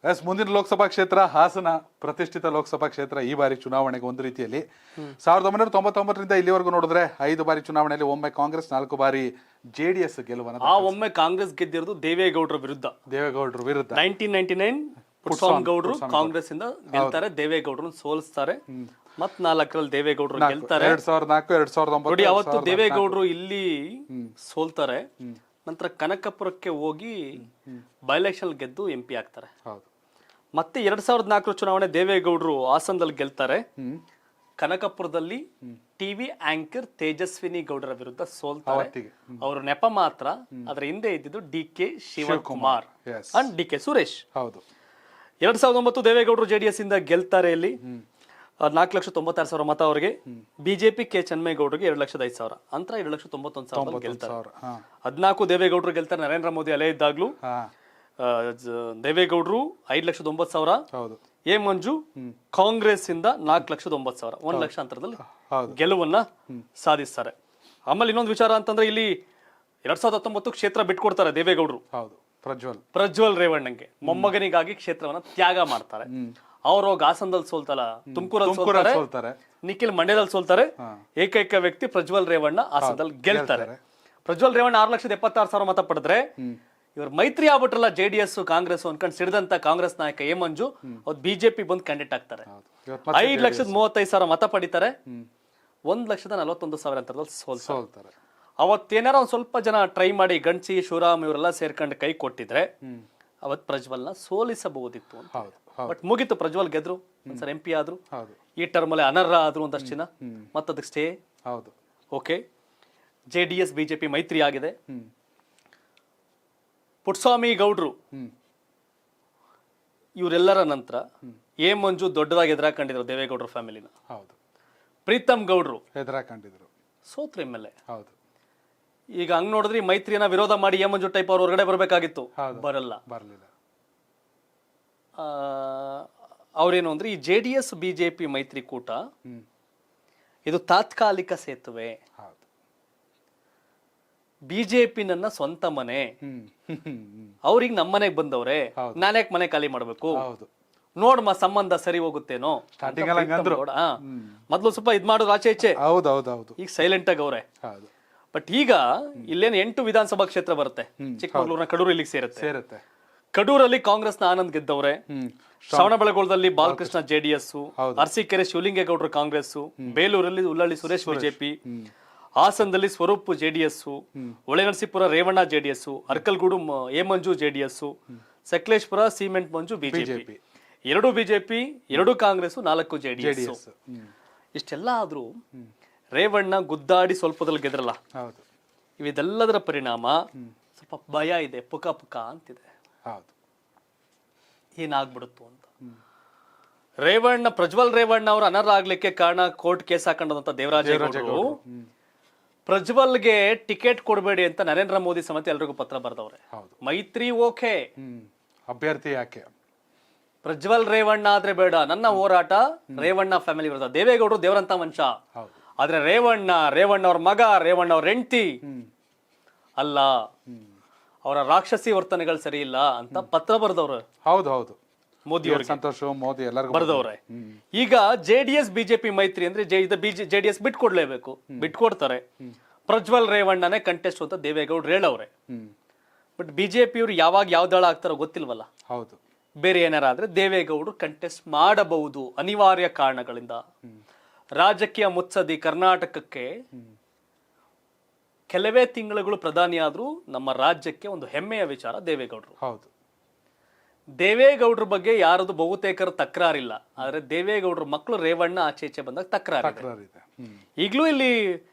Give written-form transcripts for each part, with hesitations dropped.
S, ಮುಂದಿನ ಲೋಕಸಭಾ ಕ್ಷೇತ್ರ ಹಾಸನ, ಪ್ರತಿಷ್ಠಿತ ಲೋಕಸಭಾ ಕ್ಷೇತ್ರ. ಈ ಬಾರಿ ಚುನಾವಣೆಗೆ ಒಂದು ರೀತಿಯಲ್ಲಿ 1999ರಿಂದ ಇಲ್ಲಿವರೆಗೂ ನೋಡಿದ್ರೆ 5 ಬಾರಿ ಚುನಾವಣೆಯಲ್ಲಿ ಒಮ್ಮೆ ಕಾಂಗ್ರೆಸ್, 4 ಬಾರಿ JDS ಗೆಲುವನ್ನು. ಒಮ್ಮೆ ಕಾಂಗ್ರೆಸ್ ಗೆದ್ದಿರೋದು ದೇವೇಗೌಡರ ವಿರುದ್ಧ. 1999 ಪುಟ್ಸ್ವಾಮಿ ಗೌಡ್ರು ಕಾಂಗ್ರೆಸ್ ಇಂದ ಗೆಲ್ತಾರೆ, ದೇವೇಗೌಡರನ್ನ ಸೋಲಿಸ್ತಾರೆ. ಮತ್ 4ರಲ್ಲಿ ದೇವೇಗೌಡರು ಗೆಲ್ತಾರೆ. 2004, 2009 ನೋಡಿ, ಅವತ್ತು ದೇವೇಗೌಡರು ಇಲ್ಲಿ ಸೋಲ್ತಾರೆ. ನಂತರ ಕನಕಪುರಕ್ಕೆ ಹೋಗಿ ಬೈ ಎಲೆಕ್ಷನ್ ಗೆದ್ದು MP ಆಗ್ತಾರೆ. ಮತ್ತೆ 2004 ಚುನಾವಣೆ ದೇವೇಗೌಡರು ಹಾಸನದಲ್ಲಿ ಗೆಲ್ತಾರೆ. ಕನಕಪುರದಲ್ಲಿ ಟಿವಿ ಆಂಕರ್ ತೇಜಸ್ವಿನಿ ಗೌಡರ ವಿರುದ್ಧ ಸೋಲ್ತಾರೆ. ಅವರು ನೆಪ ಮಾತ್ರ, ಅದರ ಹಿಂದೆ ಇದ್ದಿದ್ದು DK Shivakumar and DK Suresh. 2009 ದೇವೇಗೌಡರು JDS ಇಂದ ಗೆಲ್ತಾರೆ. ಇಲ್ಲಿ 4,96,000 ಮತ ಅವರಿಗೆ. BJP K ಚೆನ್ನಮೇಗೌಡರಿಗೆ 2,05,000, ಅಂತರ 2,91,000 ಗೆಲ್ತಾರೆ. 14 ದೇವೇಗೌಡರು ಗೆಲ್ತಾರೆ. ನರೇಂದ್ರ ಮೋದಿ ಅಲೆ ಇದ್ದಾಗ್ಲೂ ದೇವೇಗೌಡರು 5,09,000. ಎ ಮಂಜು ಕಾಂಗ್ರೆಸ್ ಇಂದ 4,09,000, 1 ಲಕ್ಷ ಅಂತರದಲ್ಲಿ ಗೆಲುವನ್ನ ಸಾಧಿಸ್ತಾರೆ. ಆಮೇಲೆ ಇನ್ನೊಂದು ವಿಚಾರ ಅಂತಂದ್ರೆ, ಇಲ್ಲಿ 2019 ಕ್ಷೇತ್ರ ಬಿಟ್ಕೊಡ್ತಾರೆ ದೇವೇಗೌಡರು. ಪ್ರಜ್ವಲ್ ರೇವಣ್ಣಂಗೆ ಮೊಮ್ಮಗನಿಗಾಗಿ ಕ್ಷೇತ್ರವನ್ನ ತ್ಯಾಗ ಮಾಡ್ತಾರೆ. ಅವರು ಹಾಸನದಲ್ಲಿ ಸೋಲ್ತಲ್ಲ, ತುಮಕೂರಲ್ಲಿ ಸೋಲ್ತಾರೆ, ನಿಖಿಲ್ ಮಂಡ್ಯದಲ್ಲಿ ಸೋಲ್ತಾರೆ. ಏಕೈಕ ವ್ಯಕ್ತಿ ಪ್ರಜ್ವಲ್ ರೇವಣ್ಣ ಹಾಸನದಲ್ಲಿ ಗೆಲ್ತಾರೆ. ಪ್ರಜ್ವಲ್ ರೇವಣ್ಣ 6,76,000 ಮತ ಪಡೆದ್ರೆ, ಇವ್ರು ಮೈತ್ರಿ ಆಗ್ಬಿಟ್ರಲ್ಲ JDS ಕಾಂಗ್ರೆಸ್ ಅನ್ಕೊಂಡ್ ಸಿಡಿದಂತ ಕಾಂಗ್ರೆಸ್ ನಾಯಕ ಎ ಮಂಜು ಅವ್ರು BJP ಬಂದು ಕ್ಯಾಂಡಿಡೇಟ್ ಆಗ್ತಾರೆ. 5,35,000 ಮತ ಪಡಿತಾರೆ. 1,41,000 ಅಂತರದಲ್ಲಿ ಸೋಲ್ತಾರೆ. ಅವತ್ತೇನಾರ ಒಂದ್ ಸ್ವಲ್ಪ ಜನ ಟ್ರೈ ಮಾಡಿ ಗಣ್ಸಿ ಶಿವರಾಮ್ ಇವರೆಲ್ಲ ಸೇರ್ಕೊಂಡು ಕೈ ಕೊಟ್ಟಿದ್ರೆ ಅವತ್ ಪ್ರಜ್ವಲ್ನ ಸೋಲಿಸಬಹುದಿತ್ತು ಅಂತ. ಬಟ್ ಮುಗಿತು, ಪ್ರಜ್ವಲ್ ಗೆದ್ರು, ಒಂದ್ಸಲ MP ಆದ್ರು. ಈ ಟರ್ಮ್ ಅಲ್ಲಿ ಅನರ್ಹ ಆದ್ರು ಒಂದಷ್ಟು ಜನ, ಮತ್ತದಕ್ಕೆ ಸ್ಟೇ. ಓಕೆ, JDS BJP ಮೈತ್ರಿ ಆಗಿದೆ. ಪುಟ್ಸ್ವಾಮಿ ಗೌಡ್ರು ಇವರೆಲ್ಲರ ನಂತರ ಎ ಮಂಜು ದೊಡ್ಡದಾಗಿ ಎದುರಾಕೊಂಡಿದ್ರು ದೇವೇಗೌಡರ ಫ್ಯಾಮಿಲಿನ. ಪ್ರೀತಮ್ ಗೌಡ್ರು ಎದುರಾಕೊಂಡಿದ್ರು, ಸೋತ್ರು MLA. ಈಗ ಹಂಗ್ ನೋಡಿದ್ರಿ, ಮೈತ್ರಿಯನ್ನ ವಿರೋಧ ಮಾಡಿ ಎ ಮಂಜು ಟೈಪ್ ಅವ್ರ ಹೊರಗಡೆ ಬರ್ಬೇಕಾಗಿತ್ತು, ಬರಲಿಲ್ಲ. ಅವ್ರೇನು ಅಂದ್ರೆ, ಈ JDS BJP ಮೈತ್ರಿಕೂಟ ಇದು ತಾತ್ಕಾಲಿಕ ಸೇತುವೆ. BJP ನನ್ನ ಸ್ವಂತ ಮನೆ, ಅವ್ರಿಗೆ ನಮ್ಮನೆಗ್ ಬಂದವ್ರೆ, ನಾನ್ಯಾಕ್ ಮನೆ ಖಾಲಿ ಮಾಡ್ಬೇಕು, ನೋಡ್ಮ ಸಂಬಂಧ ಸರಿ ಹೋಗುತ್ತೇನೋ. ಮೊದ್ಲು ಸ್ವಲ್ಪ ಇದ್ ಮಾಡೋದು ಆಚೆ ಈಚೆ, ಈಗ ಸೈಲೆಂಟ್ ಆಗಿ ಅವ್ರೆ. ಬಟ್ ಈಗ ಇಲ್ಲೇನು 8 ವಿಧಾನಸಭಾ ಕ್ಷೇತ್ರ ಬರುತ್ತೆ. ಚಿಕ್ಕಮಗಳೂರಿನ ಕಡೂರು ಇಲ್ಲಿಗೆ ಸೇರುತ್ತೆ. ಕಡೂರಲ್ಲಿ ಕಾಂಗ್ರೆಸ್ನ ಆನಂದ್ ಗೆದ್ದವ್ರೆ. ಶ್ರವಣಬೆಳಗೊಳದಲ್ಲಿ ಬಾಲಕೃಷ್ಣ JDS, ಅರಸೀಕೆರೆ ಶಿವಲಿಂಗೇಗೌಡರು ಕಾಂಗ್ರೆಸ್, ಬೇಲೂರಲ್ಲಿ ಉಳ್ಳಳ್ಳಿ ಸುರೇಶ್ BJP, ಹಾಸನದಲ್ಲಿ Swaroop JDS, Holenarasipura Revanna JDS, Arkalgud A Manju JDS, Sakleshpur cement Manju BJP. 2 BJP, 2 Congress, 4 JDS. ಇಷ್ಟೆಲ್ಲ ಆದ್ರೂ ರೇವಣ್ಣ ಗುದ್ದಾಡಿ ಸ್ವಲ್ಪದಲ್ಲಿ ಗೆದ್ರಲ್ಲ. ಇವೆಲ್ಲದರ ಪರಿಣಾಮ ಸ್ವಲ್ಪ ಭಯ ಇದೆ, ಪುಕ ಅಂತಿದೆ, ಏನಾಗ್ಬಿಡುತ್ತು ಅಂತ. ಪ್ರಜ್ವಲ್ ರೇವಣ್ಣ ಅವರು ಅನರ್ಹ ಆಗ್ಲಿಕ್ಕೆ ಕಾರಣ ಕೋರ್ಟ್ ಕೇಸ್ ಹಾಕೊಂಡಂತ ದೇವರಾಜೇಗೌಡರು ಪ್ರಜ್ವಲ್ಗೆ ಟಿಕೆಟ್ ಕೊಡಬೇಡಿ ಅಂತ ನರೇಂದ್ರ ಮೋದಿ ಸಮೇತ ಎಲ್ರಿಗೂ ಪತ್ರ ಬರ್ದವ್ರೆ. ಮೈತ್ರಿ ಓಕೆ, ಅಭ್ಯರ್ಥಿ ಯಾಕೆ, ಪ್ರಜ್ವಲ್ ರೇವಣ್ಣ ಆದ್ರೆ ಬೇಡ, ನನ್ನ ಹೋರಾಟ ರೇವಣ್ಣ ಫ್ಯಾಮಿಲಿ ವಿರುದ್ಧ. ದೇವೇಗೌಡರು ದೇವರಂತ ಮನುಷ್ಯ, ಆದ್ರೆ ರೇವಣ್ಣ ಅವ್ರ ಮಗ, ರೇವಣ್ಣ ಅವ್ರ ಹೆಂಡತಿ ಅಲ್ಲ, ಅವರ ರಾಕ್ಷಸಿ ವರ್ತನೆಗಳು ಸರಿ ಇಲ್ಲ ಅಂತ ಪತ್ರ ಬರ್ದವ್ರು. ಮೋದಿ ಬರ್ದವ್ರೆ. ಈಗ JDS BJP ಮೈತ್ರಿ ಅಂದ್ರೆ JDS ಬಿಟ್ಕೊಡ್ಲೇಬೇಕು, ಬಿಟ್ಕೊಡ್ತಾರೆ. ಪ್ರಜ್ವಲ್ ರೇವಣ್ಣನೇ ಕಂಟೆಸ್ಟ್ ಅಂತ ದೇವೇಗೌಡರು ಹೇಳವ್ರೆ. ಬಟ್ BJP ಅವ್ರು ಯಾವಾಗ ಯಾವ ದಳ ಆಗ್ತಾರೋ ಗೊತ್ತಿಲ್ವಲ್ಲ. ಬೇರೆ ಏನಾರ ಆದ್ರೆ ದೇವೇಗೌಡರು ಕಂಟೆಸ್ಟ್ ಮಾಡಬಹುದು ಅನಿವಾರ್ಯ ಕಾರಣಗಳಿಂದ. ರಾಜಕೀಯ ಮುತ್ಸದಿ ಕರ್ನಾಟಕಕ್ಕೆ ಕೆಲವೇ ತಿಂಗಳುಗಳು ಪ್ರಧಾನಿ ಆದ್ರೂ ನಮ್ಮ ರಾಜ್ಯಕ್ಕೆ ಒಂದು ಹೆಮ್ಮೆಯ ವಿಚಾರ ದೇವೇಗೌಡರು. ದೇವೇಗೌಡರ ಬಗ್ಗೆ ಯಾರದು ಬಹುತೇಕರ ತಕರಾರಿಲ್ಲ, ಆದ್ರೆ ದೇವೇಗೌಡರ ಮಕ್ಕಳು ರೇವಣ್ಣ ಆಚೆ ಬಂದಾಗ ತಕರಾರಿದೆ. ಈಗಲೂ ಇಲ್ಲಿ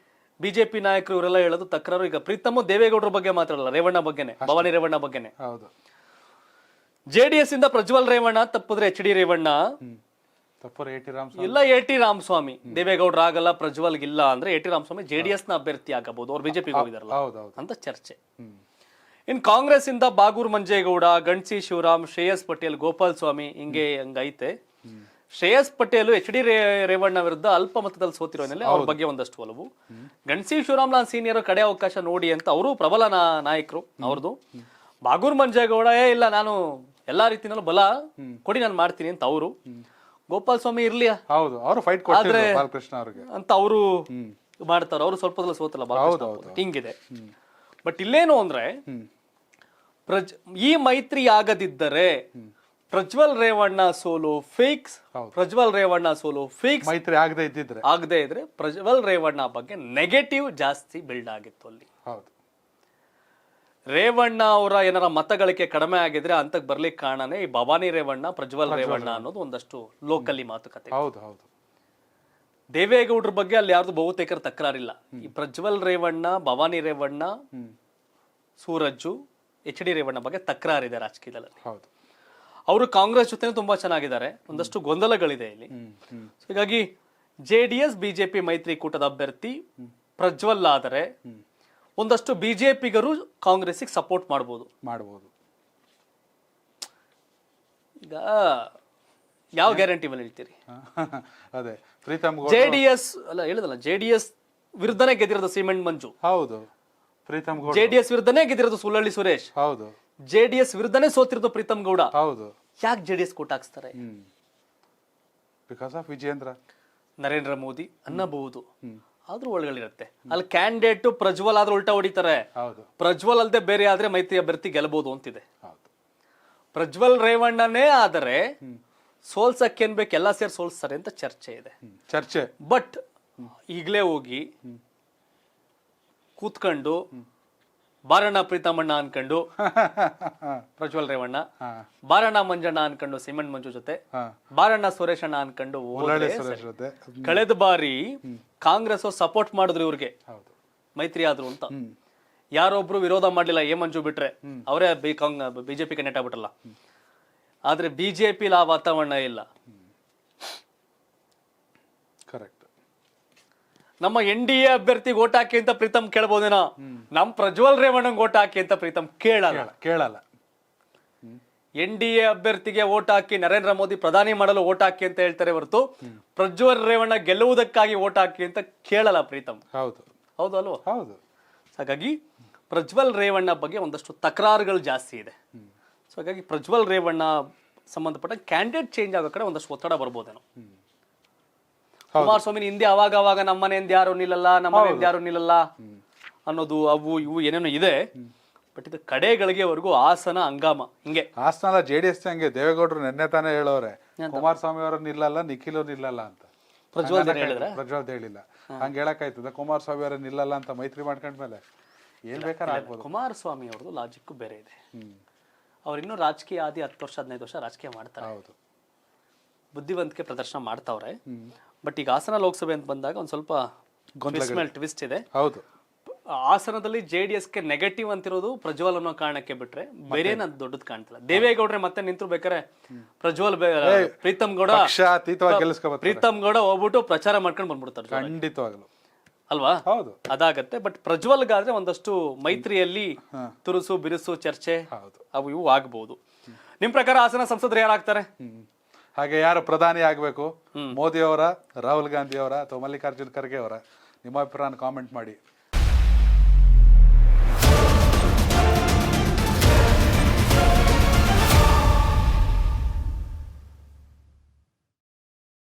BJP ನಾಯಕರು ಇವರೆಲ್ಲ ಹೇಳೋದು ತಕರಾರು. ಈಗ ಪ್ರೀತಮ್ ದೇವೇಗೌಡರ ಬಗ್ಗೆ ಮಾತಾಡಲ್ಲ, ರೇವಣ್ಣ ಬಗ್ಗೆನೆ, ಭವಾನಿ ರೇವಣ್ಣ ಬಗ್ಗೆನೆ. JDS ಇಂದ ಪ್ರಜ್ವಲ್ ರೇವಣ್ಣ ತಪ್ಪಿದ್ರೆ HD ರೇವಣ್ಣ ಇಲ್ಲ, AT ರಾಮಸ್ವಾಮಿ. ದೇವೇಗೌಡರು ಆಗಲ್ಲ, ಪ್ರಜ್ವಲ್ ಇಲ್ಲ ಅಂದ್ರೆ AT ರಾಮಸ್ವಾಮಿ JDS ನ ಅಭ್ಯರ್ಥಿ ಆಗಬಹುದು, ಅವ್ರು BJP ಹೋಗಿದಾರಲ್ಲ ಅಂತ ಚರ್ಚೆ. ಇನ್ ಕಾಂಗ್ರೆಸ್ ಇಂದ ಬಾಗೂರ್ ಮಂಜೇಗೌಡ, ಗಣ್ಸಿ ಶಿವರಾಮ್, ಶ್ರೇಯಸ್ ಪಟೇಲ್, ಗೋಪಾಲ್ ಸ್ವಾಮಿ ಹಂಗೈತೆ. ಶ್ರೇಯಸ್ ಪಟೇಲ್ HD ರೇವಣ್ಣ ವಿರುದ್ಧ ಅಲ್ಪ ಮತದಲ್ಲಿ ಸೋತಿರೋ ಅವ್ರ ಬಗ್ಗೆ ಒಂದಷ್ಟು ಒಲವು. ಗಣ್ಸಿ ಶಿವರಾಮ್ ನಾನು ಸೀನಿಯರ್, ಕಡೆ ಅವಕಾಶ ನೋಡಿ ಅಂತ ಅವರು ಪ್ರಬಲ ನಾಯಕರು ಅವ್ರದ್ದು. ಬಾಗೂರ್ ಮಂಜೇಗೌಡ ಇಲ್ಲ ನಾನು ಎಲ್ಲಾ ರೀತಿನಲ್ಲೂ ಬಲ ಕೊಡಿ ನಾನು ಮಾಡ್ತೀನಿ ಅಂತ ಅವರು, ಗೋಪಾಲ ಸ್ವಾಮಿ ಇರ್ಲಿ ಹೌದು, ಅವರು ಫೈಟ್ ಕೊಟ್ಟಿದ್ರು ಬಾಲಕೃಷ್ಣ ಅವ್ರಿಗೆ ಅಂತ ಅವರು ಮಾಡ್ತಾರ. ಅವರು ಸ್ವಲ್ಪದಲ್ಲ ಸೋತಲ್ಲ ಬಾಲಕೃಷ್ಣ, ಹಿಂಗಿದೆ. ಬಟ್ ಇಲ್ಲೇನು ಅಂದ್ರೆ ಈ ಮೈತ್ರಿ ಆಗದಿದ್ದರೆ ಪ್ರಜ್ವಲ್ ರೇವಣ್ಣ ಸೋಲು ಫಿಕ್ಸ್. ಪ್ರಜ್ವಲ್ ರೇವಣ್ಣ ಸೋಲು ಫಿಕ್ಸ್. ಮೈತ್ರಿ ಆಗದೆ ಇದ್ರೆ ಪ್ರಜ್ವಲ್ ರೇವಣ್ಣ ಬಗ್ಗೆ ನೆಗೆಟಿವ್ ಜಾಸ್ತಿ ಬಿಲ್ಡ್ ಆಗಿತ್ತು ಅಲ್ಲಿ. ಹೌದು, ರೇವಣ್ಣ ಅವರ ಏನಾರ ಮತಗಳಿಕೆ ಕಡಿಮೆ ಆಗಿದ್ರೆ ಅಂತಕ್ ಬರ್ಲಿಕ್ಕೆ ಕಾರಣನೇ ಈ ಭವಾನಿ ರೇವಣ್ಣ ಪ್ರಜ್ವಲ್ ರೇವಣ್ಣ ಅನ್ನೋದು ಒಂದಷ್ಟು ಲೋಕಲ್ಲಿ ಮಾತುಕತೆ. ಹೌದು ಹೌದು. ದೇವೇಗೌಡರ ಬಗ್ಗೆ ಅಲ್ಲಿ ಯಾರ್ದು ಬಹುತೇಕರ ತಕರಾರಿಲ್ಲ. ಈ ಪ್ರಜ್ವಲ್ ರೇವಣ್ಣ, ಭವಾನಿ ರೇವಣ್ಣ, ಸೂರಜ್ಜು, ಎಚ್ ಡಿ ರೇವಣ್ಣ ಬಗ್ಗೆ ತಕರಾರಿದೆ ರಾಜಕೀಯದಲ್ಲಿ. ಹೌದು, ಅವರು ಕಾಂಗ್ರೆಸ್ ಜೊತೆ ತುಂಬಾ ಚೆನ್ನಾಗಿದ್ದಾರೆ, ಒಂದಷ್ಟು ಗೊಂದಲಗಳಿದೆ ಇಲ್ಲಿ. ಹೀಗಾಗಿ JDS ಬಿಜೆಪಿ ಮೈತ್ರಿಕೂಟದ ಅಭ್ಯರ್ಥಿ ಪ್ರಜ್ವಲ್ ಆದರೆ ಒಂದಷ್ಟು ಬಿಜೆಪಿಗರು ಕಾಂಗ್ರೆಸ್ಗೆ ಸಪೋರ್ಟ್ ಮಾಡಬಹುದು. ಈಗ ಯಾವ ಗ್ಯಾರಂಟಿ ಮೇಲೆ ಹೇಳ್ತೀರಿ? ಅದೇ ಪ್ರೀತಮ್ JDS ಅಲ್ಲ ಹೇಳುದಲ್ಲ, JDS ವಿರುದ್ಧನೇ ಗೆದ್ದಿರೋದು ಸಿಮೆಂಟ್ ಮಂಜು. ಹೌದು, ಪ್ರೀತಮ್ ಗೌಡ. JDS ವಿರುದ್ಧನೇ ಗೆದ್ದಿರೋದು ಸುಳ್ಳಳ್ಳಿ ಸುರೇಶ್. ಹೌದು, JDS ವಿರುದ್ಧನೇ ಸೋತಿರೋದು ಪ್ರೀತಮ್ ಗೌಡ. ಹೌದು. ಯಾಕೆ JDS ಕೋಟ್ ಹಾಕ್ಸ್ತಾರೆ? Because of Vijendra. ನರೇಂದ್ರ ಮೋದಿ ಅನ್ನಬಹುದು, ಆದ್ರೂ ಒಳಗಳಿರುತ್ತೆ. ಅಲ್ಲಿ ಕ್ಯಾಂಡಿಡೇಟ್ ಪ್ರಜ್ವಲ್ ಆದ್ರೂ ಉಲ್ಟಾ ಹೊಡಿತಾರೆ. ಪ್ರಜ್ವಲ್ ಅಲ್ಲದೆ ಬೇರೆ ಆದ್ರೆ ಮೈತ್ರಿ ಅಭ್ಯರ್ಥಿ ಗೆಲ್ಲಬಹುದು ಅಂತಿದೆ. ಪ್ರಜ್ವಲ್ ರೇವಣ್ಣನೇ ಆದರೆ ಸೋಲ್ಸಕ್ಕೇನ್ ಬೇಕು, ಎಲ್ಲ ಸೇರಿ ಸೋಲ್ಸ್ತಾರೆ ಅಂತ ಚರ್ಚೆ ಇದೆ. ಬಟ್ ಈಗಲೇ ಹೋಗಿ ಕೂತ್ಕೊಂಡು ಬಾರಣ್ಣ ಪ್ರೀತಮಣ್ಣ ಅನ್ಕೊಂಡು ಪ್ರಜ್ವಲ್ ರೇವಣ್ಣ, ಬಾರಣ್ಣ ಮಂಜಣ್ಣ ಅನ್ಕೊಂಡು ಸಿಮೆಂಟ್ ಮಂಜು ಜೊತೆ, ಬಾರಣ್ಣ ಸುರೇಶಣ್ಣ ಅನ್ಕೊಂಡು ಕಳೆದ ಬಾರಿ ಕಾಂಗ್ರೆಸ್ ಸಪೋರ್ಟ್ ಮಾಡಿದ್ರು ಇವ್ರಿಗೆ, ಮೈತ್ರಿ ಆದ್ರು ಅಂತ. ಯಾರೊಬ್ರು ವಿರೋಧ ಮಾಡ್ಲಿಲ್ಲ, ಮಂಜು ಬಿಟ್ರೆ ಅವರೇ ಬಿಜೆಪಿ ಕನೆಕ್ಟ್ ಆಗ್ಬಿಟ್ರಲ್ಲ. ಆದ್ರೆ ಬಿಜೆಪಿ ಆ ವಾತಾವರಣ ಇಲ್ಲ. ಕರೆಕ್ಟ್. ನಮ್ಮ NDA ಅಭ್ಯರ್ಥಿಗೆ ಓಟ್ ಹಾಕಿ ಅಂತ ಪ್ರೀತಮ್ ಕೇಳ್ಬೋದೇನೋ, ನಮ್ ಪ್ರಜ್ವಲ್ ರೇವಣ್ಣಂಗ್ ಓಟ್ ಹಾಕಿ ಅಂತ ಪ್ರೀತಮ್ ಕೇಳಲ್ಲ. NDA ಅಭ್ಯರ್ಥಿಗೆ ಓಟ್ ಹಾಕಿ ನರೇಂದ್ರ ಮೋದಿ ಪ್ರಧಾನಿ ಮಾಡಲು ಓಟ್ ಹಾಕಿ ಅಂತ ಹೇಳ್ತಾರೆ ಹೊರತು ಪ್ರಜ್ವಲ್ ರೇವಣ್ಣ ಗೆಲ್ಲುವುದಕ್ಕಾಗಿ ಓಟ್ ಹಾಕಿ ಅಂತ ಕೇಳಲ್ಲ ಪ್ರೀತಮ್. ಹೌದು ಅಲ್ವಾ? ಹೌದು. ಹಾಗಾಗಿ ಪ್ರಜ್ವಲ್ ರೇವಣ್ಣ ಬಗ್ಗೆ ಒಂದಷ್ಟು ತಕರಾರುಗಳು ಜಾಸ್ತಿ ಇದೆ. ಸೊ ಹಾಗಾಗಿ ಪ್ರಜ್ವಲ್ ರೇವಣ್ಣ ಸಂಬಂಧಪಟ್ಟ ಕ್ಯಾಂಡಿಡೇಟ್ ಚೇಂಜ್ ಆಗೋ ಕಡೆ ಒಂದಷ್ಟು ಒತ್ತಡ ಬರ್ಬೋದೇನೋ. ಕುಮಾರಸ್ವಾಮಿ ಹಿಂದೆ ಅವಾಗ ನಮ್ಮನೆಯಿಂದ ಯಾರು ನಿಲ್ಲಲ್ಲ, ನಮ್ಮನೆಯಿಂದ ಯಾರು ನಿಲ್ಲಲ್ಲ ಅನ್ನೋದು ಅವು ಇವು ಏನೇನೋ ಇದೆ. ಬಟ್ ಇದು ಕಡೆಗಳಿಗೆವರೆಗೂ ಹಾಸನ ಹಂಗಾಮ ಹಿಂಗೆ. ಹಾಸನ JDS ಹಂಗೆ ದೇವೇಗೌಡರು ನೆನ್ನೆ ತಾನೇ ಹೇಳೋರೆ, ಕುಮಾರಸ್ವಾಮಿ ಅವರು ನಿಲ್ಲಲ್ಲ, ನಿಖಿಲು ನಿಲ್ಲಲ್ಲ ಅಂತ. ಪ್ರಜ್ವಲ್ ಹೇಳಿಲ್ಲ. ಹಂಗೆ ಹೇಳಕ್ಕಾಯ್ತದ? ಕುಮಾರಸ್ವಾಮಿ ಅವರು ನಿಲ್ಲಲ್ಲ ಅಂತ ಮೈತ್ರಿ ಮಾಡ್ಕೊಂಡ್ಮೇಲೆ ಏನ್ ಬೇಕಾದ್ರೆ ಆಗ್ಬೋದು. ಕುಮಾರಸ್ವಾಮಿ ಅವ್ರದ್ದು ಲಾಜಿಕ್ ಬೇರೆ ಇದೆ. ಅವ್ರು ಇನ್ನೂ ರಾಜಕೀಯ 10 ವರ್ಷ 15 ವರ್ಷ ರಾಜಕೀಯ ಮಾಡ್ತಾರೆ. ಹೌದು, ಬುದ್ಧಿವಂತಿಕೆ ಪ್ರದರ್ಶನ ಮಾಡ್ತಾವ್ರೆ. ಬಟ್ ಈಗ ಹಾಸನ ಲೋಕಸಭೆ ಅಂತ ಬಂದಾಗ ಒಂದ್ ಸ್ವಲ್ಪ ಟ್ವಿಸ್ಟ್ ಇದೆ. ಹೌದು, ಹಾಸನದಲ್ಲಿ JDSಗೆ ನೆಗೆಟಿವ್ ಅಂತಿರೋದು ಪ್ರಜ್ವಲ್ ಅನ್ನೋ ಕಾರಣಕ್ಕೆ ಬಿಟ್ರೆ ಬೇರೆ ದೊಡ್ಡದ್ ಕಾಣ್ತಿಲ್ಲ. ದೇವೇಗೌಡ್ರೆ ಮತ್ತೆ ನಿಂತ್ರು ಬೇಕಾರೆ ಪ್ರಜ್ವಲ್ ಪ್ರೀತಮ್ ಗೌಡ ಹೋಗ್ಬಿಟ್ಟು ಪ್ರಚಾರ ಮಾಡ್ಕೊಂಡು ಬಂದ್ಬಿಡ್ತಾರೆ ಖಂಡಿತವಾಗ್ಲು ಅಲ್ವಾ? ಹೌದು, ಅದಾಗತ್ತೆ. ಬಟ್ ಪ್ರಜ್ವಲ್ಗಾದ್ರೆ ಒಂದಷ್ಟು ಮೈತ್ರಿಯಲ್ಲಿ ತುರುಸು ಬಿರುಸು ಚರ್ಚೆ ಅವು ಇವು ಆಗಬಹುದು. ನಿಮ್ ಪ್ರಕಾರ ಹಾಸನ ಸಂಸದರು ಯಾರಾಗ್ತಾರೆ? ಹಾಗೆ ಯಾರು ಪ್ರಧಾನಿ ಆಗ್ಬೇಕು? ಮೋದಿ ಅವರ, ರಾಹುಲ್ ಗಾಂಧಿ ಅವರ ಅಥವಾ ಮಲ್ಲಿಕಾರ್ಜುನ್ ಖರ್ಗೆ ಅವರ? ನಿಮ್ಮ ಅಭಿಪ್ರಾಯ ಕಾಮೆಂಟ್ ಮಾಡಿ.